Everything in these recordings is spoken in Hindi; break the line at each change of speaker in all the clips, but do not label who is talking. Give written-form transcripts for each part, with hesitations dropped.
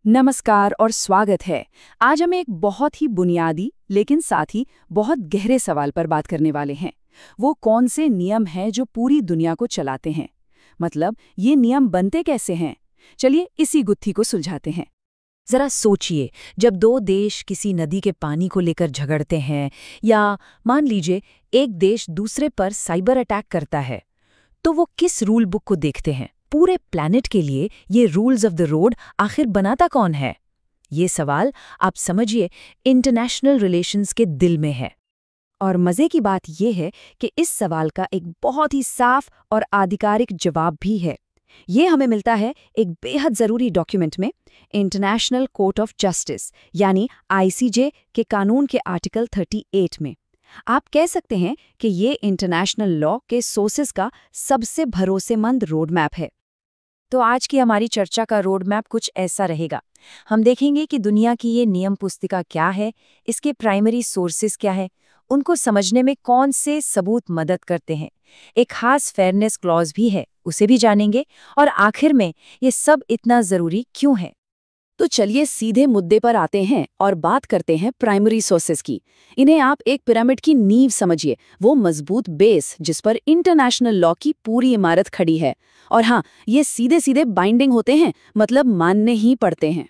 नमस्कार और स्वागत है। आज हम एक बहुत ही बुनियादी लेकिन साथ ही बहुत गहरे सवाल पर बात करने वाले हैं। वो कौन से नियम हैं जो पूरी दुनिया को चलाते हैं? मतलब ये नियम बनते कैसे हैं? चलिए इसी गुत्थी को सुलझाते हैं।
जरा सोचिए, जब दो देश किसी नदी के पानी को लेकर झगड़ते हैं या मान लीजिए एक देश दूसरे पर साइबर अटैक करता है, तो वो किस रूल बुक को देखते हैं? पूरे प्लैनेट के लिए ये रूल्स ऑफ द रोड आखिर बनाता कौन है? ये सवाल आप समझिए इंटरनेशनल रिलेशंस के दिल में है।
और मज़े की बात यह है कि इस सवाल का एक बहुत ही साफ और आधिकारिक जवाब भी है। ये हमें मिलता है एक बेहद ज़रूरी डॉक्यूमेंट में, इंटरनेशनल कोर्ट ऑफ जस्टिस यानी आईसीजे के कानून के आर्टिकल 38 में। आप कह सकते हैं कि ये इंटरनेशनल लॉ के सोर्सेस का सबसे भरोसेमंद रोड मैप है।
तो आज की हमारी चर्चा का रोड मैप कुछ ऐसा रहेगा। हम देखेंगे कि दुनिया की ये नियम पुस्तिका क्या है, इसके प्राइमरी सोर्सेस क्या है, उनको समझने में कौन से सबूत मदद करते हैं। एक खास फेयरनेस क्लॉज भी है, उसे भी जानेंगे। और आखिर में ये सब इतना ज़रूरी क्यों है?
तो चलिए सीधे मुद्दे पर आते हैं और बात करते हैं प्राइमरी सोर्सेस की। इन्हें आप एक पिरामिड की नींव समझिए, वो मजबूत बेस जिस पर इंटरनेशनल लॉ की पूरी इमारत खड़ी है। और हाँ, ये सीधे सीधे बाइंडिंग होते हैं, मतलब मानने ही पड़ते हैं।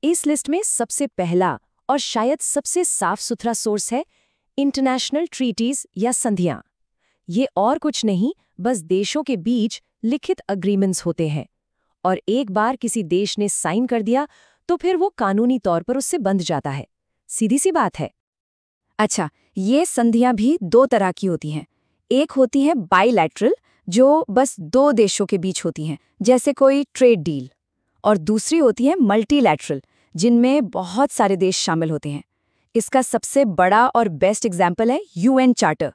इस लिस्ट में सबसे पहला और शायद सबसे साफ सुथरा सोर्स है इंटरनेशनल ट्रीटीज या संधियां। ये और कुछ नहीं, बस देशों के बीच लिखित अग्रीमेंट्स होते हैं, और एक बार किसी देश ने साइन कर दिया तो फिर वो कानूनी तौर पर उससे बंध जाता है। सीधी सी बात है।
अच्छा, ये संधियां भी दो तरह की होती हैं। एक होती है बाइलैटरल, जो बस दो देशों के बीच होती हैं, जैसे कोई ट्रेड डील। और दूसरी होती है मल्टीलैटरल, जिनमें बहुत सारे देश शामिल होते हैं। इसका सबसे बड़ा और बेस्ट एग्जाम्पल है यूएन चार्टर।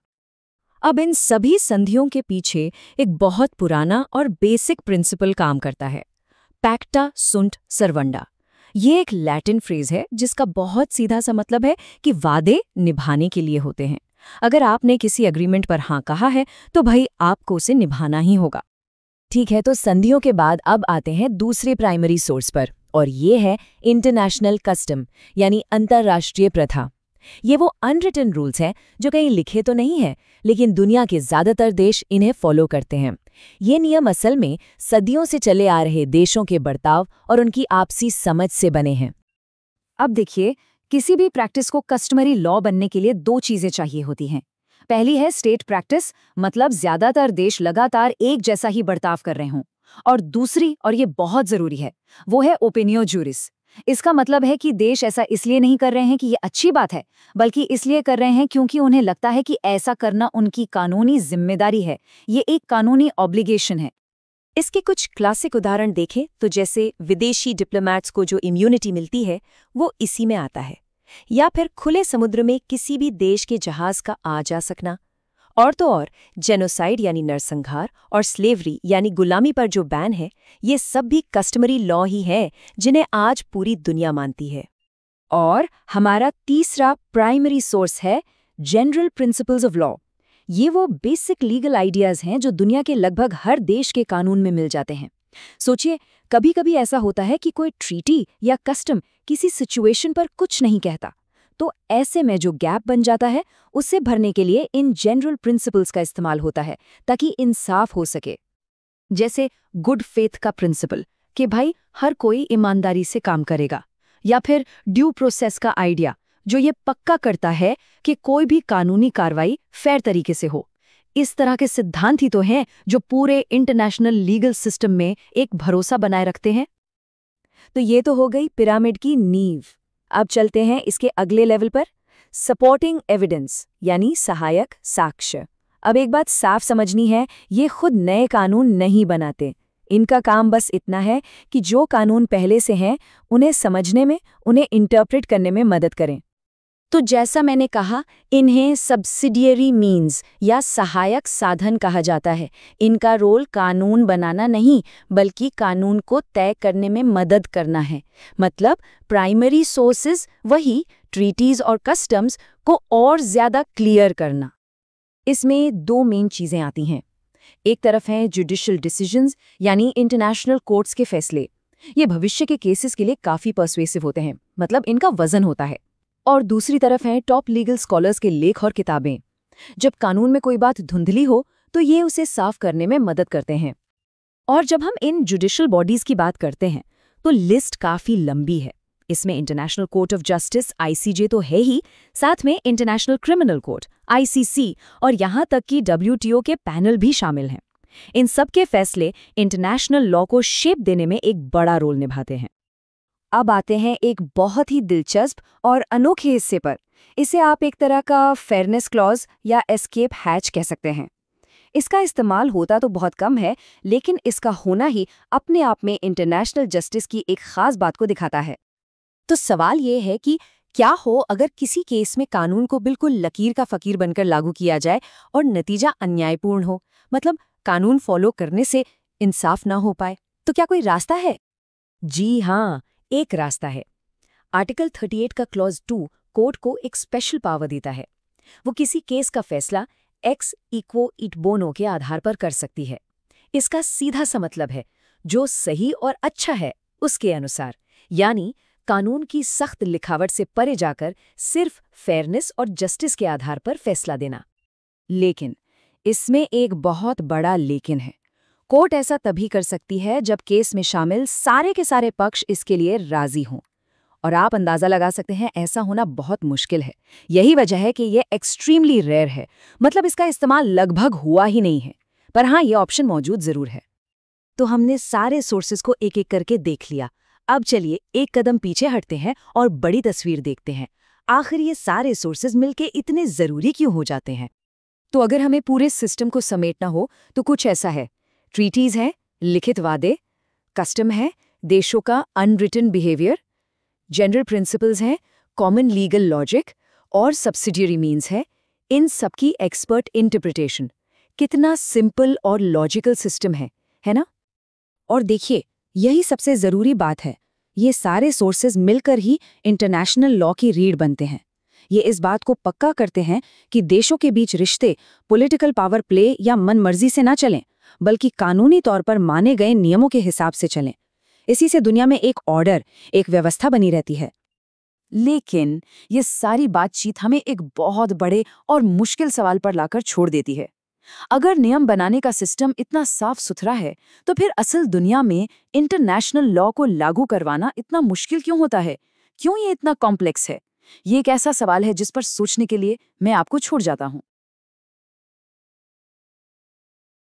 अब इन सभी संधियों के पीछे एक बहुत पुराना और बेसिक प्रिंसिपल काम करता है, पैक्टा सुंट सर्वंडा। ये एक लैटिन फ्रेज है जिसका बहुत सीधा सा मतलब है कि वादे निभाने के लिए होते हैं। अगर आपने किसी एग्रीमेंट पर हाँ कहा है तो भाई आपको उसे निभाना ही होगा। ठीक है, तो संधियों के बाद अब आते हैं दूसरे प्राइमरी सोर्स पर, और ये है इंटरनेशनल कस्टम यानी अंतर्राष्ट्रीय प्रथा। ये वो अनरिटन रूल्स हैं जो कहीं लिखे तो नहीं है, लेकिन दुनिया के ज्यादातर देश इन्हें फॉलो करते हैं। ये नियम असल में सदियों से चले आ रहे देशों के बर्ताव और उनकी आपसी समझ से बने हैं।
अब देखिए, किसी भी प्रैक्टिस को कस्टमरी लॉ बनने के लिए दो चीजें चाहिए होती हैं। पहली है स्टेट प्रैक्टिस, मतलब ज्यादातर देश लगातार एक जैसा ही बर्ताव कर रहे हों। और दूसरी, और ये बहुत जरूरी है, वो है ओपिनियो जूरिस। इसका मतलब है कि देश ऐसा इसलिए नहीं कर रहे हैं कि ये अच्छी बात है, बल्कि इसलिए कर रहे हैं क्योंकि उन्हें लगता है कि ऐसा करना उनकी कानूनी जिम्मेदारी है। ये एक कानूनी ऑब्लिगेशन है।
इसके कुछ क्लासिक उदाहरण देखें तो जैसे विदेशी डिप्लोमैट्स को जो इम्यूनिटी मिलती है वो इसी में आता है, या फिर खुले समुद्र में किसी भी देश के जहाज का आ जा सकना। और तो और जेनोसाइड यानी नरसंहार और स्लेवरी यानी गुलामी पर जो बैन है, ये सब भी कस्टमरी लॉ ही है जिन्हें आज पूरी दुनिया मानती है।
और हमारा तीसरा प्राइमरी सोर्स है जनरल प्रिंसिपल्स ऑफ लॉ। ये वो बेसिक लीगल आइडियाज हैं जो दुनिया के लगभग हर देश के कानून में मिल जाते हैं। सोचिए, कभी कभी ऐसा होता है कि कोई ट्रीटी या कस्टम किसी सिचुएशन पर कुछ नहीं कहता, तो ऐसे में जो गैप बन जाता है उसे भरने के लिए इन जनरल प्रिंसिपल्स का इस्तेमाल होता है, ताकि इंसाफ हो सके। जैसे गुड फेथ का प्रिंसिपल कि भाई हर कोई ईमानदारी से काम करेगा, या फिर ड्यू प्रोसेस का आइडिया जो ये पक्का करता है कि कोई भी कानूनी कार्रवाई फेयर तरीके से हो। इस तरह के सिद्धांत ही तो हैं जो पूरे इंटरनेशनल लीगल सिस्टम में एक भरोसा बनाए रखते हैं।
तो ये तो हो गई पिरामिड की नींव। अब चलते हैं इसके अगले लेवल पर, सपोर्टिंग एविडेंस यानी सहायक साक्ष्य। अब एक बात साफ समझनी है, ये खुद नए कानून नहीं बनाते। इनका काम बस इतना है कि जो कानून पहले से हैं उन्हें समझने में, उन्हें इंटरप्रेट करने में मदद करें।
तो जैसा मैंने कहा, इन्हें सब्सिडियरी मीन्स या सहायक साधन कहा जाता है। इनका रोल कानून बनाना नहीं, बल्कि कानून को तय करने में मदद करना है। मतलब प्राइमरी सोर्सेज वही ट्रीटीज और कस्टम्स को और ज्यादा क्लियर करना।
इसमें दो मेन चीजें आती हैं। एक तरफ हैं जुडिशियल डिसीजंस यानी इंटरनेशनल कोर्ट्स के फैसले, ये भविष्य के केसेस के लिए काफी पर्सुएसिव होते हैं, मतलब इनका वजन होता है। और दूसरी तरफ हैं टॉप लीगल स्कॉलर्स के लेख और किताबें। जब कानून में कोई बात धुंधली हो तो ये उसे साफ करने में मदद करते हैं। और जब हम इन जुडिशियल बॉडीज की बात करते हैं तो लिस्ट काफी लंबी है। इसमें international court of justice (ICJ) तो है ही, साथ में इंटरनेशनल क्रिमिनल कोर्ट (ICC) और यहाँ तक कि WTO के पैनल भी शामिल हैं। इन सब के फैसले इंटरनेशनल लॉ को शेप देने में एक बड़ा रोल निभाते हैं।
अब आते हैं एक बहुत ही दिलचस्प और अनोखे हिस्से पर। इसे आप एक तरह का फेयरनेस क्लॉज या एस्केप हैच कह सकते हैं। इसका इस्तेमाल होता तो बहुत कम है, लेकिन इसका होना ही अपने आप में इंटरनेशनल जस्टिस की एक खास बात को दिखाता है।
तो सवाल ये है कि क्या हो अगर किसी केस में कानून को बिल्कुल लकीर का फकीर बनकर लागू किया जाए और नतीजा अन्यायपूर्ण हो, मतलब कानून फॉलो करने से इंसाफ ना हो पाए, तो क्या कोई रास्ता है? जी हाँ, एक रास्ता है। आर्टिकल 38 का क्लॉज 2 कोर्ट को एक स्पेशल पावर देता है। वो किसी केस का फैसला एक्स इक्वो इट बोनो के आधार पर कर सकती है। इसका सीधा सा मतलब है जो सही और अच्छा है उसके अनुसार, यानी कानून की सख्त लिखावट से परे जाकर सिर्फ फेयरनेस और जस्टिस के आधार पर फैसला देना।
लेकिन इसमें एक बहुत बड़ा लेकिन है। कोर्ट ऐसा तभी कर सकती है जब केस में शामिल सारे के सारे पक्ष इसके लिए राजी हों। और आप अंदाजा लगा सकते हैं ऐसा होना बहुत मुश्किल है। यही वजह है कि ये एक्सट्रीमली रेयर है, मतलब इसका इस्तेमाल लगभग हुआ ही नहीं है। पर हाँ, ये ऑप्शन मौजूद जरूर है।
तो हमने सारे सोर्सेज को एक एक करके देख लिया। अब चलिए एक कदम पीछे हटते हैं और बड़ी तस्वीर देखते हैं। आखिर ये सारे सोर्सेज मिलके इतने जरूरी क्यों हो जाते हैं?
तो अगर हमें पूरे सिस्टम को समेटना हो तो कुछ ऐसा है। ट्रीटीज हैं, लिखित वादे, कस्टम है, देशों का अनरिटन बिहेवियर, जनरल प्रिंसिपल्स हैं, कॉमन लीगल लॉजिक, और सब्सिडियरी मीन्स है, इन सबकी एक्सपर्ट इंटरप्रिटेशन। कितना सिंपल और लॉजिकल सिस्टम है ना? और देखिए, यही सबसे ज़रूरी बात है, ये सारे सोर्सेज मिलकर ही इंटरनेशनल लॉ की रीढ़ बनते हैं। ये इस बात को पक्का करते हैं कि देशों के बीच रिश्ते पॉलिटिकल पावर प्ले या मनमर्जी से ना चलें, बल्कि कानूनी तौर पर माने गए नियमों के हिसाब से चलें। इसी से दुनिया में एक ऑर्डर, एक व्यवस्था बनी रहती है। लेकिन ये सारी बातचीत हमें एक बहुत बड़े और मुश्किल सवाल पर लाकर छोड़ देती है। अगर नियम बनाने का सिस्टम इतना साफ सुथरा है, तो फिर असल दुनिया में इंटरनेशनल लॉ को लागू करवाना इतना मुश्किल क्यों होता है? क्यों ये इतना कॉम्प्लेक्स है? ये एक ऐसा सवाल है जिस पर सोचने के लिए मैं आपको छोड़ जाता हूँ।